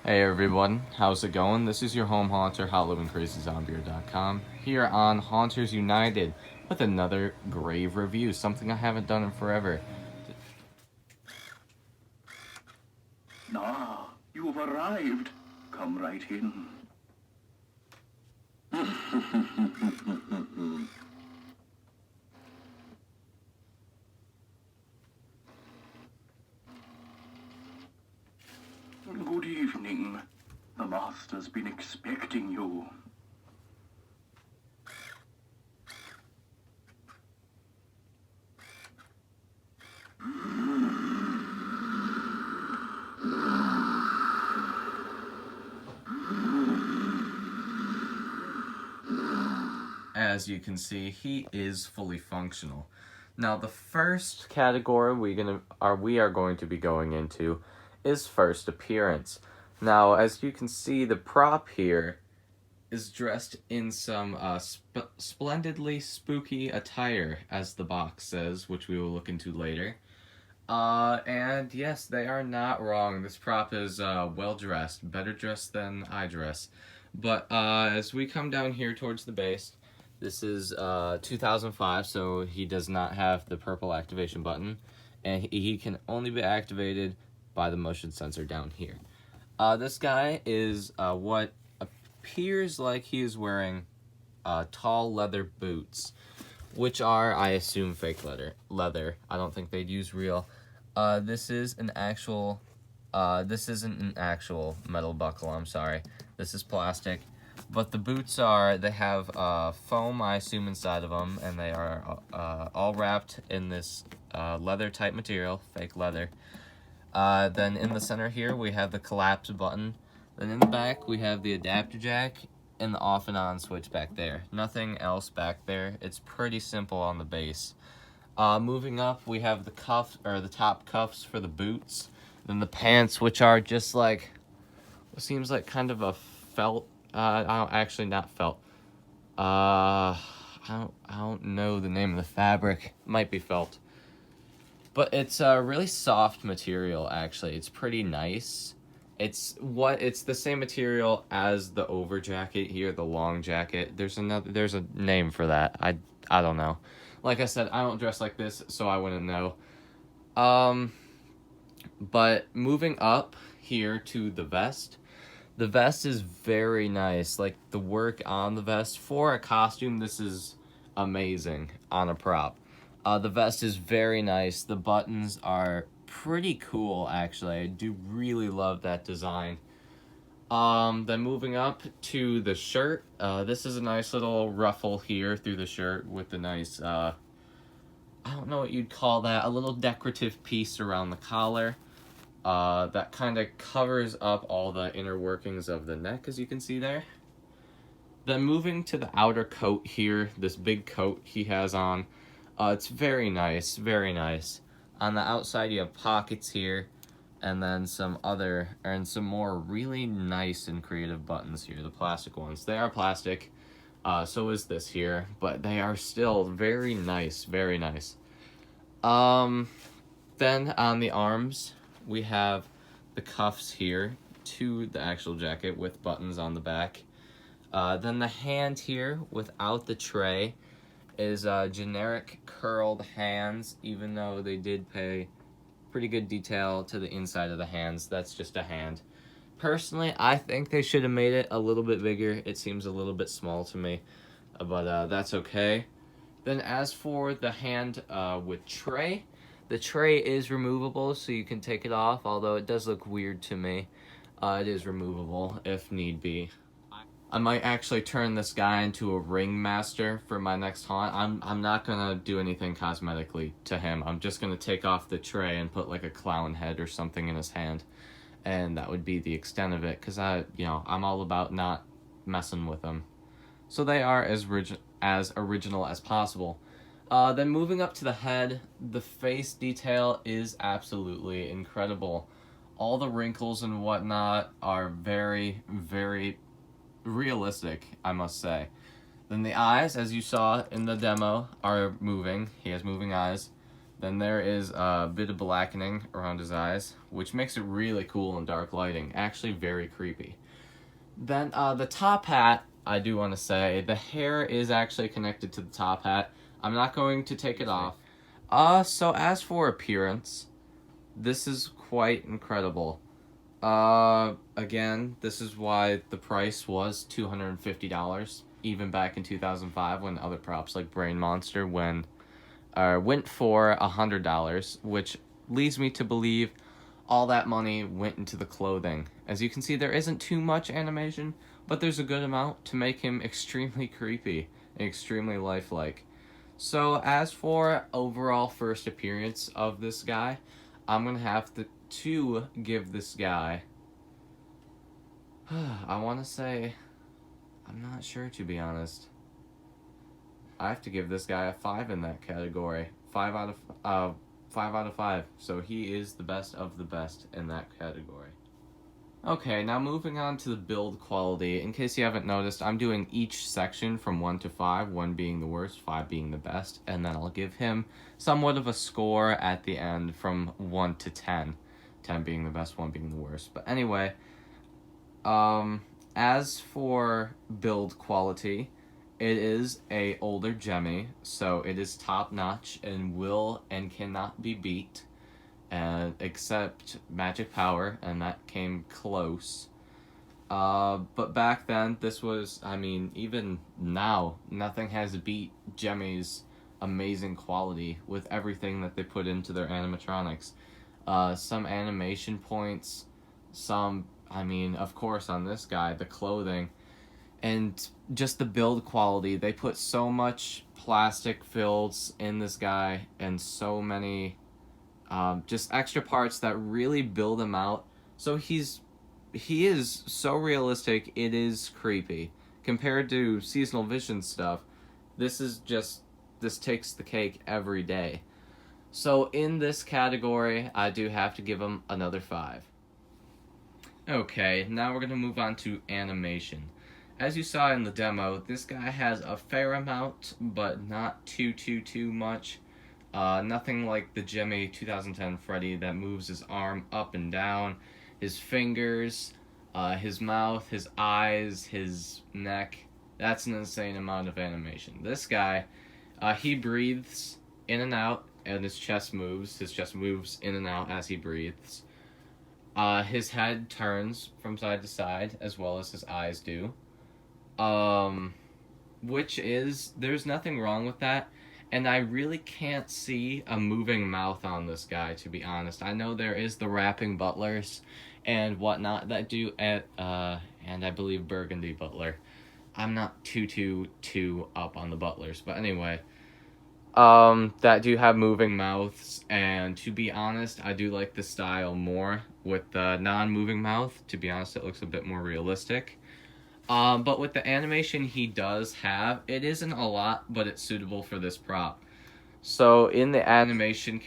Hey everyone, how's it going? This is your home haunter, HalloweenCrazyZombie.com, here on Haunters United with another grave review, something I haven't done in forever. Ah, you have arrived. Come right in. Good evening. The master's been expecting you. As you can see, he is fully functional. Now, the first category we are going to be going into is first appearance. Now, as you can see, the prop here is dressed in some splendidly spooky attire, as the box says, which we will look into later. And yes, they are not wrong. This prop is well dressed, better dressed than I dress. But as we come down here towards the base, this is 2005, so he does not have the purple activation button, and he can only be activated by the motion sensor down here. This guy is what appears like he is wearing tall leather boots, which are, I assume, fake leather. I don't think they'd use real. This isn't an actual metal buckle, I'm sorry. This is plastic. But the boots they have foam, I assume, inside of them, and they are all wrapped in this leather type material, fake leather. Then in the center here, we have the collapse button. Then in the back, we have the adapter jack and the off and on switch back there. Nothing else back there. It's pretty simple on the base. Moving up, we have the top cuffs for the boots. Then the pants, which are just like, what seems like kind of a felt. Not felt. I don't know the name of the fabric. Might be felt. But it's a really soft material, actually. It's pretty nice. It's the same material as the over jacket here, the long jacket. There's a name for that. I don't know. Like I said, I don't dress like this, so I wouldn't know. But moving up here to the vest. The vest is very nice. Like, the work on the vest, for a costume, this is amazing on a prop. The vest is very nice. The buttons are pretty cool, actually. I do really love that design. Then moving up to the shirt. This is a nice little ruffle here through the shirt with the nice, I don't know what you'd call that, a little decorative piece around the collar. That kind of covers up all the inner workings of the neck, as you can see there. Then moving to the outer coat here, this big coat he has on, it's very nice, very nice. On the outside you have pockets here, and then some more really nice and creative buttons here, the plastic ones. They are plastic, so is this here, but they are still very nice, very nice. Then on the arms, we have the cuffs here to the actual jacket with buttons on the back. Then the hand here without the tray is generic curled hands, even though they did pay pretty good detail to the inside of the hands. That's just a hand. Personally, I think they should have made it a little bit bigger. It seems a little bit small to me, but that's okay. Then as for the hand with tray, the tray is removable, so you can take it off, although it does look weird to me. It is removable if need be. I might actually turn this guy into a ringmaster for my next haunt. I'm not gonna do anything cosmetically to him. I'm just gonna take off the tray and put like a clown head or something in his hand, and that would be the extent of it. Cause I'm all about not messing with them. So they are as original as possible. Then moving up to the head, the face detail is absolutely incredible. All the wrinkles and whatnot are very, very realistic, I must say. Then the eyes, as you saw in the demo, are moving. He has moving eyes. Then there is a bit of blackening around his eyes, which makes it really cool in dark lighting. Actually very creepy. Then the top hat, I do want to say, the hair is actually connected to the top hat. I'm not going to take it off. So as for appearance, this is quite incredible. Again, this is why the price was $250, even back in 2005 when other props like Brain Monster went for $100, which leads me to believe all that money went into the clothing. As you can see, there isn't too much animation, but there's a good amount to make him extremely creepy and extremely lifelike. So as for overall first appearance of this guy, I'm going to have to give this guy, I want to say, I'm not sure to be honest. I have to give this guy a 5 in that category. 5 out of 5. So he is the best of the best in that category. Okay, now moving on to the build quality. In case you haven't noticed, I'm doing each section from 1 to 5, 1 being the worst, 5 being the best, and then I'll give him somewhat of a score at the end from 1 to 10. 10 being the best, 1 being the worst. But anyway, as for build quality, it is a older Gemmy, so it is top notch and will and cannot be beat, except Magic Power, and that came close. But back then, this was, I mean, even now, nothing has beat Gemmy's amazing quality with everything that they put into their animatronics. Some animation points, I mean, of course, on this guy, the clothing, and just the build quality. They put so much plastic fills in this guy and so many just extra parts that really build him out. So he is so realistic, it is creepy. Compared to Seasonal Vision stuff, this takes the cake every day. So in this category, I do have to give him another 5. Okay, now we're going to move on to animation. As you saw in the demo, this guy has a fair amount, but not too much. Nothing like the Gemmy 2010 Freddy that moves his arm up and down, his fingers, his mouth, his eyes, his neck. That's an insane amount of animation. This guy, he breathes in and out, and his chest moves. His chest moves in and out as he breathes. His head turns from side to side, as well as his eyes do. There's nothing wrong with that, and I really can't see a moving mouth on this guy, to be honest. I know there is the rapping butlers and whatnot that do and I believe Burgundy Butler. I'm not too up on the butlers, but anyway, that do have moving mouths, and to be honest, I do like the style more with the non-moving mouth. To be honest, it looks a bit more realistic. But with the animation he does have, it isn't a lot, but it's suitable for this prop. So in the animation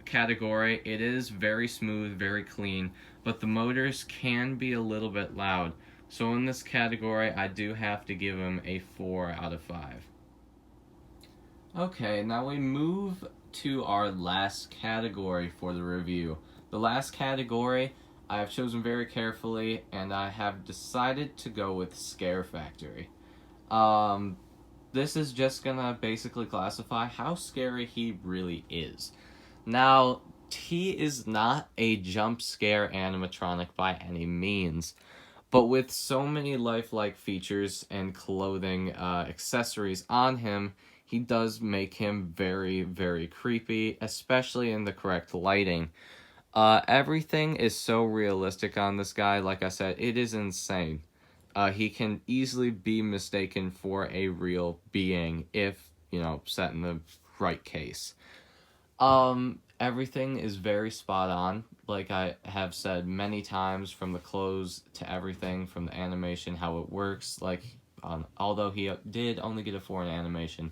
category, it is very smooth, very clean, but the motors can be a little bit loud. So in this category, I do have to give him a 4 out of 5. Okay, now we move to our last category for the review. The last category I have chosen very carefully, and I have decided to go with Scare Factory. This is just gonna basically classify how scary he really is. Now, he is not a jump scare animatronic by any means, but with so many lifelike features and clothing accessories on him, he does make him very, very creepy, especially in the correct lighting. Everything is so realistic on this guy. Like I said, it is insane. He can easily be mistaken for a real being if, set in the right case. Everything is very spot on. Like I have said many times, from the clothes to everything, from the animation, how it works. Although he did only get a 4 in animation,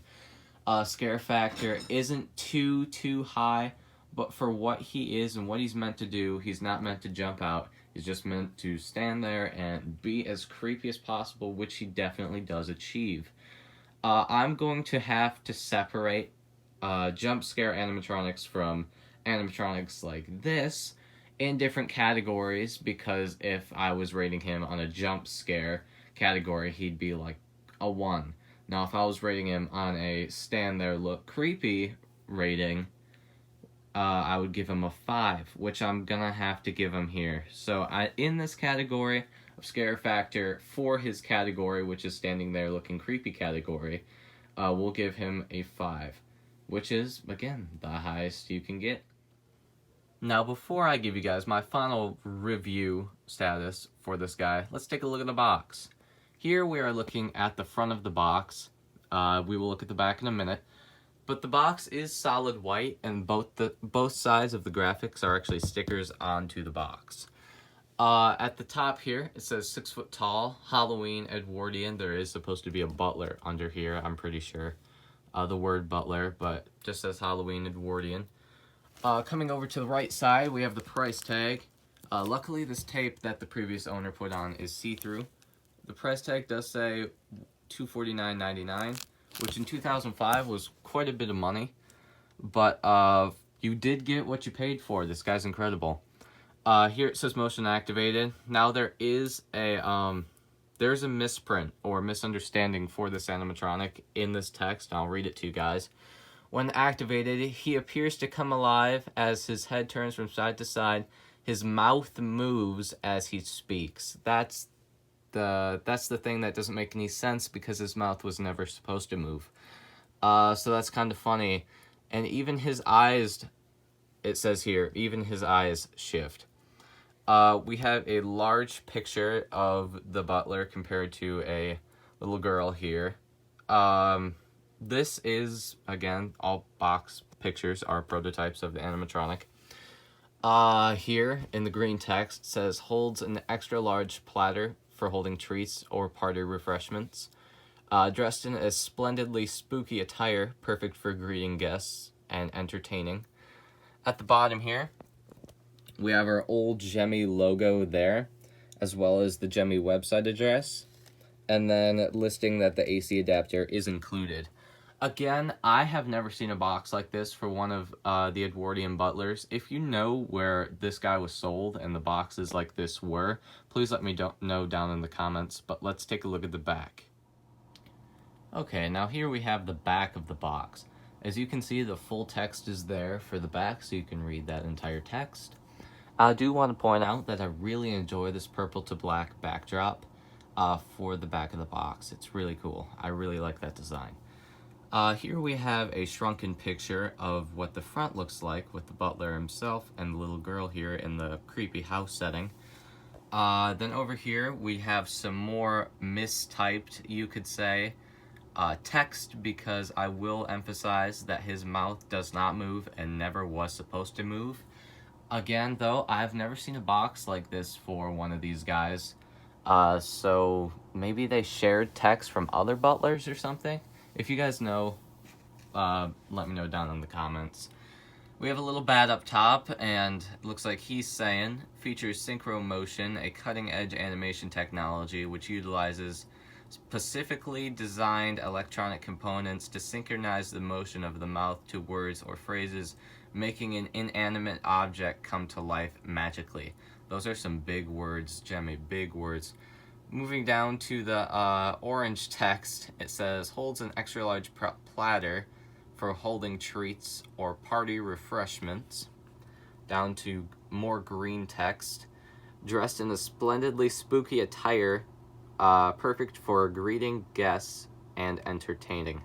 scare factor isn't too high. But for what he is and what he's meant to do, he's not meant to jump out. He's just meant to stand there and be as creepy as possible, which he definitely does achieve. I'm going to have to separate jump scare animatronics from animatronics like this in different categories, because if I was rating him on a jump scare category, he'd be like a 1. Now, if I was rating him on a stand there look creepy rating, I would give him a 5, which I'm gonna have to give him here. So in this category of scare factor, for his category, which is standing there looking creepy category, we'll give him a 5, which is, again, the highest you can get. Now, before I give you guys my final review status for this guy, let's take a look at the box. Here we are looking at the front of the box. We will look at the back in a minute. But the box is solid white, and both sides of the graphics are actually stickers onto the box. At the top here, it says 6 foot tall, Halloween Edwardian. There is supposed to be a butler under here, I'm pretty sure. The word butler, but just says Halloween Edwardian. Coming over to the right side, we have the price tag. Luckily, this tape that the previous owner put on is see-through. The price tag does say $249.99, which in 2005 was quite a bit of money. But you did get what you paid for. This guy's incredible. Here it says motion activated. Now there is there's a misprint or misunderstanding for this animatronic in this text. I'll read it to you guys. When activated, he appears to come alive as his head turns from side to side. His mouth moves as he speaks. That's the thing that doesn't make any sense, because his mouth was never supposed to move. So that's kind of funny. And even his eyes, it says here, even his eyes shift. We have a large picture of the butler compared to a little girl here. This is, again, all box pictures are prototypes of the animatronic. Here in the green text says holds an extra large platter for holding treats or party refreshments. Dressed in a splendidly spooky attire, perfect for greeting guests and entertaining. At the bottom here, we have our old Gemmy logo there, as well as the Gemmy website address, and then listing that the AC adapter is included. Again, I have never seen a box like this for one of the Edwardian butlers. If you know where this guy was sold and the boxes like this were, please let me know down in the comments, but let's take a look at the back. Okay, now here we have the back of the box. As you can see, the full text is there for the back, so you can read that entire text. I do want to point out that I really enjoy this purple to black backdrop for the back of the box. It's really cool. I really like that design. Here we have a shrunken picture of what the front looks like with the butler himself and the little girl here in the creepy house setting. Then over here we have some more mistyped, you could say, text, because I will emphasize that his mouth does not move and never was supposed to move. Again, though, I've never seen a box like this for one of these guys. So maybe they shared text from other butlers or something. If you guys know, let me know down in the comments. We have a little bat up top, and it looks like he's saying, features synchro motion, a cutting-edge animation technology which utilizes specifically designed electronic components to synchronize the motion of the mouth to words or phrases, making an inanimate object come to life magically. Those are some big words, Gemmy, big words. Moving down to the orange text, it says, holds an extra large platter for holding treats or party refreshments. Down to more green text, dressed in a splendidly spooky attire, perfect for greeting guests and entertaining.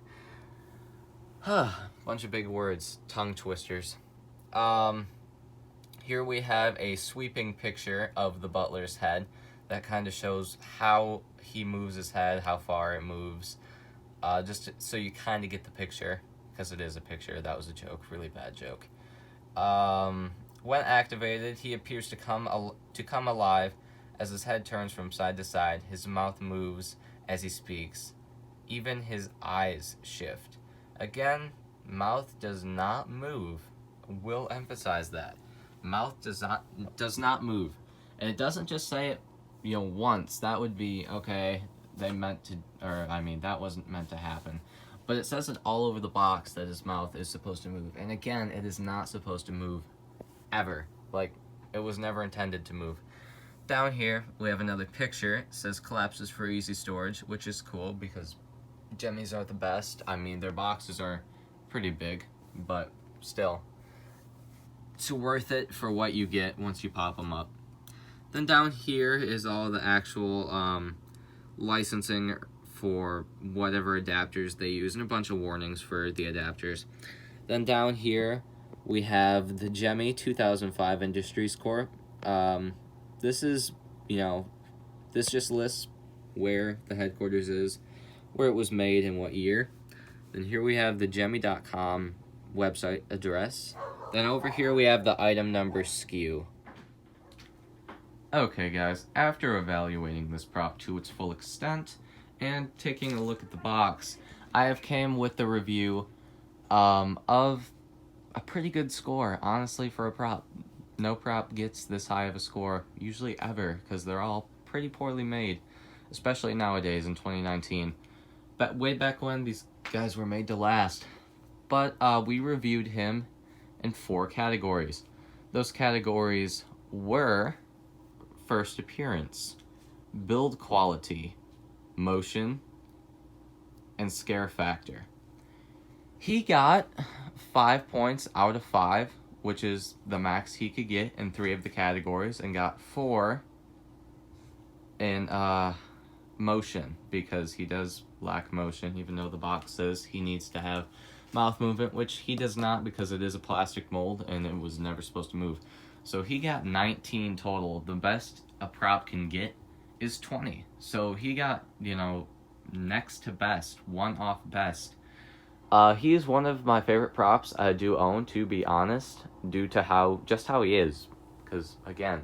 Bunch of big words, tongue twisters. Here we have a sweeping picture of the butler's head that kind of shows how he moves his head, how far it moves, just so you kind of get the picture, because it is a picture. That was a joke, really bad joke. When activated, he appears to come alive as his head turns from side to side. His mouth moves as he speaks. Even his eyes shift. Again, mouth does not move. We'll emphasize that. Mouth does not move. And it doesn't just say it, once. That would be, okay, they meant to, or I mean, that wasn't meant to happen. But it says it all over the box that his mouth is supposed to move. And again, it is not supposed to move ever. Like, it was never intended to move. Down here, we have another picture. It says collapses for easy storage, which is cool because Gemmys are the best. I mean, their boxes are pretty big, but still. It's worth it for what you get once you pop them up. Then down here is all the actual licensing for whatever adapters they use, and a bunch of warnings for the adapters. Then down here we have the Gemmy 2005 Industries Corp. This is, this just lists where the headquarters is, where it was made, and what year. Then here we have the Gemmy.com website address. Then over here we have the item number SKU. Okay guys, after evaluating this prop to its full extent and taking a look at the box, I have came with the review of a pretty good score, honestly, for a prop. No prop gets this high of a score, usually ever, because they're all pretty poorly made, especially nowadays in 2019. But way back when, these guys were made to last. But we reviewed him in 4 categories. Those categories were first appearance, build quality, motion, and scare factor. He got 5 points out of 5, which is the max he could get in 3 of the categories, and got 4 in motion, because he does lack motion, even though the box says he needs to have mouth movement, which he does not, because it is a plastic mold and it was never supposed to move. So he got 19 total. The best a prop can get is 20. So he got, next to best, one off best. He is one of my favorite props I do own, to be honest, due to how he is. Because, again,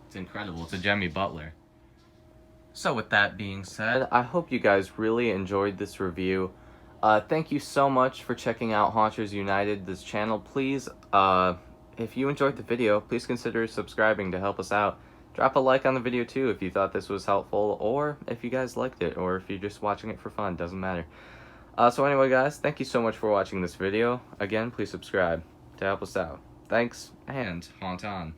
it's incredible. It's a Gemmy Butler. So with that being said, I hope you guys really enjoyed this review. Thank you so much for checking out Haunters United, this channel. Please, if you enjoyed the video, please consider subscribing to help us out. Drop a like on the video too if you thought this was helpful, or if you guys liked it, or if you're just watching it for fun, doesn't matter. So anyway guys, thank you so much for watching this video. Again, please subscribe to help us out. Thanks, and haunt on.